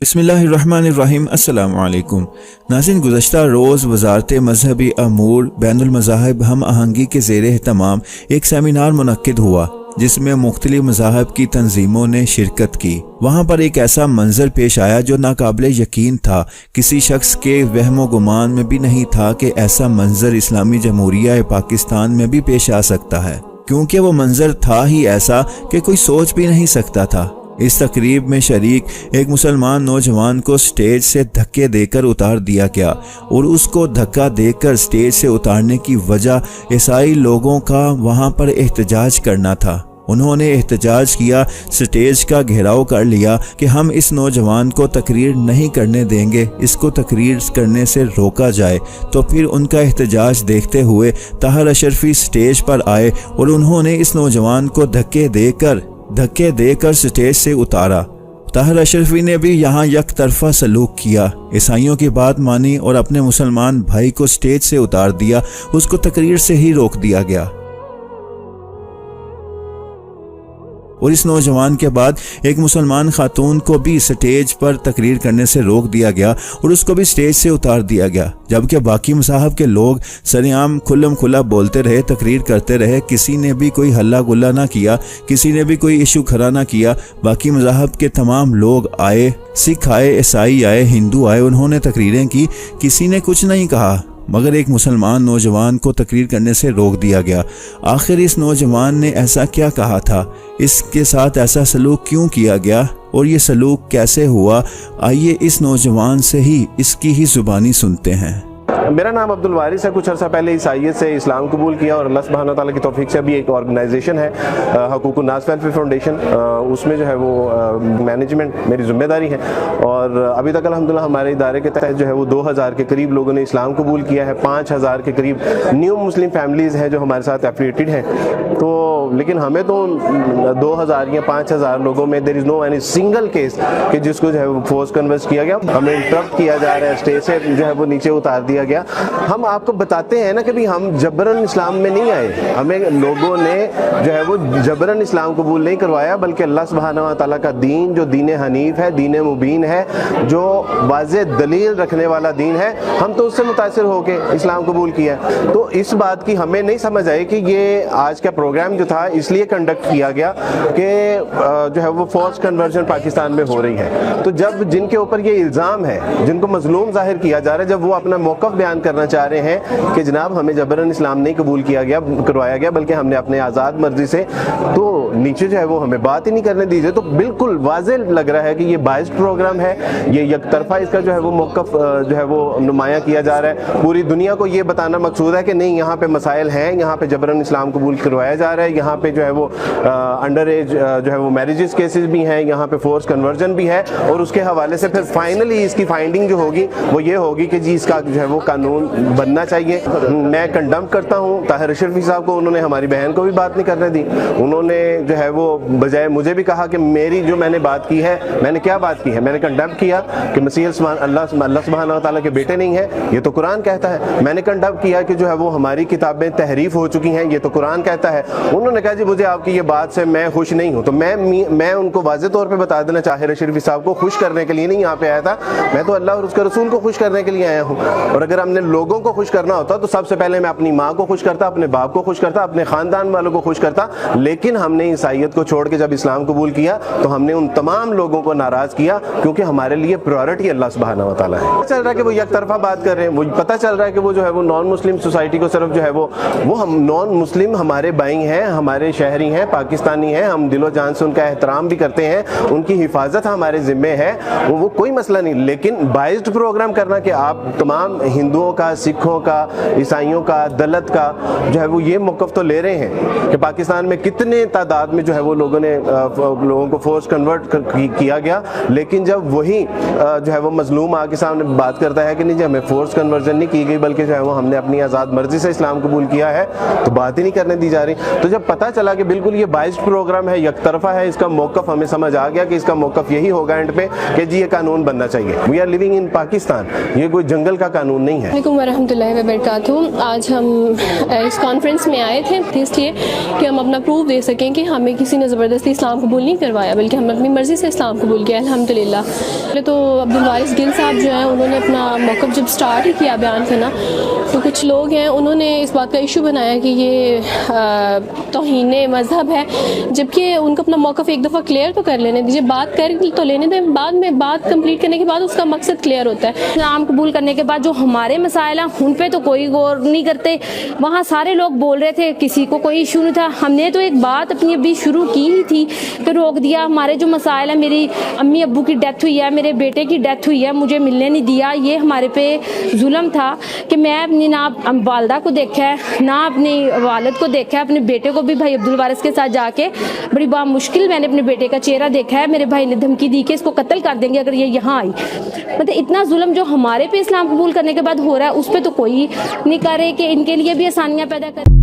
بسم اللہ الرحمن الرحیم۔ السلام علیکم ناظرین، گزشتہ روز وزارت مذہبی امور بین المذاہب ہم آہنگی کے زیر اہتمام ایک سیمینار منعقد ہوا جس میں مختلف مذاہب کی تنظیموں نے شرکت کی۔ وہاں پر ایک ایسا منظر پیش آیا جو ناقابل یقین تھا۔ کسی شخص کے وہم و گمان میں بھی نہیں تھا کہ ایسا منظر اسلامی جمہوریہ پاکستان میں بھی پیش آ سکتا ہے، کیونکہ وہ منظر تھا ہی ایسا کہ کوئی سوچ بھی نہیں سکتا تھا۔ اس تقریب میں شریک ایک مسلمان نوجوان کو سٹیج سے دھکے دے کر اتار دیا گیا، اور اس کو دھکا دے کر سٹیج سے اتارنے کی وجہ عیسائی لوگوں کا وہاں پر احتجاج کرنا تھا۔ انہوں نے احتجاج کیا، سٹیج کا گھیراؤ کر لیا کہ ہم اس نوجوان کو تقریر نہیں کرنے دیں گے، اس کو تقریر کرنے سے روکا جائے۔ تو پھر ان کا احتجاج دیکھتے ہوئے طاہر اشرفی سٹیج پر آئے اور انہوں نے اس نوجوان کو دھکے دے کر سٹیج سے اتارا۔ طاہر اشرفی نے بھی یہاں یک طرفہ سلوک کیا، عیسائیوں کی بات مانی اور اپنے مسلمان بھائی کو سٹیج سے اتار دیا، اس کو تقریر سے ہی روک دیا گیا۔ اور اس نوجوان کے بعد ایک مسلمان خاتون کو بھی سٹیج پر تقریر کرنے سے روک دیا گیا اور اس کو بھی سٹیج سے اتار دیا گیا، جبکہ باقی مذاہب کے لوگ سرعام کھلم کھلا بولتے رہے، تقریر کرتے رہے، کسی نے بھی کوئی ہلا گلا نہ کیا، کسی نے بھی کوئی ایشو کھڑا نہ کیا۔ باقی مذاہب کے تمام لوگ آئے، سکھ آئے، عیسائی آئے، ہندو آئے، انہوں نے تقریریں کی، کسی نے کچھ نہیں کہا، مگر ایک مسلمان نوجوان کو تقریر کرنے سے روک دیا گیا۔ آخر اس نوجوان نے ایسا کیا کہا تھا؟ اس کے ساتھ ایسا سلوک کیوں کیا گیا اور یہ سلوک کیسے ہوا؟ آئیے اس نوجوان سے ہی اس کی ہی زبانی سنتے ہیں۔ میرا نام عبدالوارث ہے۔ کچھ عرصہ پہلے عیسائیت سے اسلام قبول کیا اور اللہ سبحانہ تعالیٰ کی توفیق سے ابھی ایک آرگنائزیشن ہے حقوق الناس ویلفیئر فاؤنڈیشن، اس میں جو ہے وہ مینجمنٹ میری ذمہ داری ہے، اور ابھی تک الحمدللہ ہمارے ادارے کے تحت جو ہے وہ 2000 کے قریب لوگوں نے اسلام قبول کیا ہے، 5000 کے قریب نیو مسلم فیملیز ہیں جو ہمارے ساتھ ایفیلیٹڈ ہیں۔ تو لیکن ہمیں تو 2000 یا 5000 لوگوں میں دیر از نو اینی سنگل کیس کہ جس کو جو ہے وہ فورس کنورٹ کیا گیا، ہمیں انٹرپٹ کیا جا رہا ہے، اسٹیج سے جو ہے وہ نیچے اتار دیا گیا۔ ہم آپ کو بتاتے ہیں نا کہ ہم جبرن اسلام میں نہیں آئے، ہمیں لوگوں نے جو ہے وہ جبرن اسلام قبول نہیں کروایا، بلکہ اللہ سبحانہ و تعالیٰ کا دین جو دین حنیف ہے، دین مبین ہے، جو واضح دلیل رکھنے والا دین ہے، ہم تو اس سے متاثر ہو کے اسلام قبول کیا۔ تو اس بات کی ہمیں نہیں سمجھ آئی کہ یہ آج کا پروگرام جو تھا اس لیے کنڈکٹ کیا گیا کہ جو ہے وہ فورس کنورژن پاکستان میں ہو رہی ہے۔ تو جب جن کے اوپر یہ الزام ہے، جن کو مظلوم ظاہر کیا جا رہا ہے، جب وہ اپنا موقف بیان کرنا چاہ رہے ہیں کہ جناب ہمیں جبرن اسلام نہیں قبول کروایا گیا بلکہ ہم نے اپنے آزاد مرضی سے، تو نیچے جو ہے وہ ہمیں بات ہی نہیں کرنے دیجیے۔ تو بالکل واضح لگ رہا ہے کہ یہ بائسڈ پروگرام ہے، یہ یک طرفہ اس کا جو ہے وہ موقف جو ہے وہ نمایاں کیا جا رہا ہے۔ پوری دنیا کو یہ بتانا مقصود ہے کہ نہیں، یہاں پہ مسائل ہیں، یہاں پہ جبرن اسلام قبول کروایا جا رہا ہے، یہاں پہ جو ہے وہ انڈر ایج جو ہے وہ میرجز کیسز بھی ہیں، یہاں پہ فورس کنورژن بھی ہے، اور اس کے حوالے سے پھر فائنلی اس کی فائنڈنگ جو ہوگی وہ یہ ہوگی کہ جی اس کا جو ہے وہ قانون بننا چاہیے۔ میں کنڈم کرتا ہوں طاہر اشرفی صاحب کو، انہوں نے ہماری بہن کو بھی بات نہیں کرنے دی، انہوں نے جو ہے وہ بجائے مجھے بھی کہا کہ میری جو میں نے بات کی ہے، میں نے کیا بات کی ہے، میں نے کنڈم کیا کہ مسیح اللہ سبحانہ و تعالیٰ کے بیٹے نہیں ہیں، یہ تو قرآن کہتا ہے۔ میں نے کنڈم کیا کہ جو ہے وہ ہماری کتابیں تحریف ہو چکی ہیں، یہ تو قرآن کہتا ہے۔ انہوں نے کہا جی مجھے آپ کی یہ بات سے میں خوش نہیں ہوں۔ تو میں ان کو واضح طور پہ بتا دینا، طاہر اشرفی صاحب کو خوش کرنے کے لیے نہیں یہاں پہ آیا تھا، میں تو اللہ اور اس کے رسول کو خوش کرنے کے لیے آیا ہوں۔ اور اگر ہم نے لوگوں کو خوش کرنا ہوتا تو سب سے پہلے میں اپنی ماں کو خوش کرتا، اپنے باپ کو خوش کرتا، اپنے خاندان والوں کو خوش کرتا، لیکن ہم نے عیسائیت کو چھوڑ کے جب اسلام قبول کیا تو ہم نے ان تمام لوگوں کو ناراض کیا، کیونکہ ہمارے لیے پریورٹی اللہ سبحانہ و تعالیٰ ہے۔ چل رہا ہے کہ وہ یک طرفہ بات کر رہے ہیں، وہ پتہ چل رہا ہے کہ وہ جو ہے وہ نان مسلم سوسائٹی کو صرف جو ہے وہ ہم نان مسلم ہمارے بھائی ہیں، ہمارے شہری ہیں، پاکستانی ہیں، ہم دل و جان سے ان کا احترام بھی کرتے ہیں، ان کی حفاظت ہمارے ذمے ہے، وہ کوئی مسئلہ نہیں، لیکن بائسڈ پروگرام کرنا کہ آپ تمام ہندوؤں کا، سکھوں کا، عیسائیوں کا، دلت کا جو ہے وہ یہ موقف تو لے رہے ہیں کہ پاکستان میں کتنے تعداد میں جو ہے وہ لوگوں کو فورس کنورٹ کیا گیا، لیکن جب وہی جو ہے وہ مظلوم آگے سامنے بات کرتا ہے کہ نہیں جی ہمیں فورس کنورژن نہیں کی گئی بلکہ جو ہے وہ ہم نے اپنی آزاد مرضی سے اسلام قبول کیا ہے، تو بات ہی نہیں کرنے دی جا رہی۔ تو جب پتہ چلا کہ بالکل یہ بائسڈ پروگرام ہے، یک طرفہ ہے، اس کا موقف ہمیں سمجھ آ گیا کہ اس کا موقف یہی ہوگا اینڈ پہ کہ جی یہ قانون بننا چاہیے۔ We are living in Pakistan, یہ کوئی جنگل کا قانون نہیں ہے. السلام ورحمۃ اللہ وبرکاتہ. آج ہم اس کانفرنس میں آئے تھے اس لیے کہ ہم اپنا پروف دے سکیں کہ ہمیں کسی نے زبردستی اسلام قبول نہیں کروایا بلکہ ہم اپنی مرضی سے اسلام قبول کیا الحمدللہ. تو عبدالوارث گل صاحب جو ہیں انہوں نے اپنا موقف جب سٹارٹ ہی کیا بیان کرنا تو کچھ لوگ ہیں انہوں نے اس بات کا ایشو بنایا کہ یہ توہین مذہب ہے, جبکہ ان کو اپنا موقف ایک دفعہ کلیئر تو کر لینے دیجیے, بات کر تو لینے دیں, بعد میں بات کمپلیٹ کرنے کے بعد اس کا مقصد کلیئر ہوتا ہے. اسلام قبول کرنے کے بعد جو ہمارے مسائل ہیں ان پہ تو کوئی غور نہیں کرتے. وہاں سارے لوگ بول رہے تھے, کسی کو کوئی ایشو نہیں تھا. ہم نے تو ایک بات اپنی ابھی شروع کی ہی تھی کہ روک دیا. ہمارے جو مسائل ہیں, میری امی ابو کی ڈیتھ ہوئی ہے, میرے بیٹے کی ڈیتھ ہوئی ہے, مجھے ملنے نہیں دیا, یہ ہمارے پہ ظلم تھا کہ میں اپنی نہ والدہ کو دیکھا ہے نہ اپنی والد کو دیکھا ہے. اپنے بیٹے کو بھی بھائی عبدالوارث کے ساتھ جا کے بڑی مشکل میں نے اپنے بیٹے کا چہرہ دیکھا ہے. میرے بھائی نے دھمکی دی کہ اس کو قتل کر دیں گے اگر یہ یہاں آئی. مطلب اتنا ظلم جو ہمارے پہ اسلام قبول کرنے کے بعد ہو رہا ہے اس پہ تو کوئی نہیں کر رہے کہ ان کے لیے بھی آسانیاں پیدا کر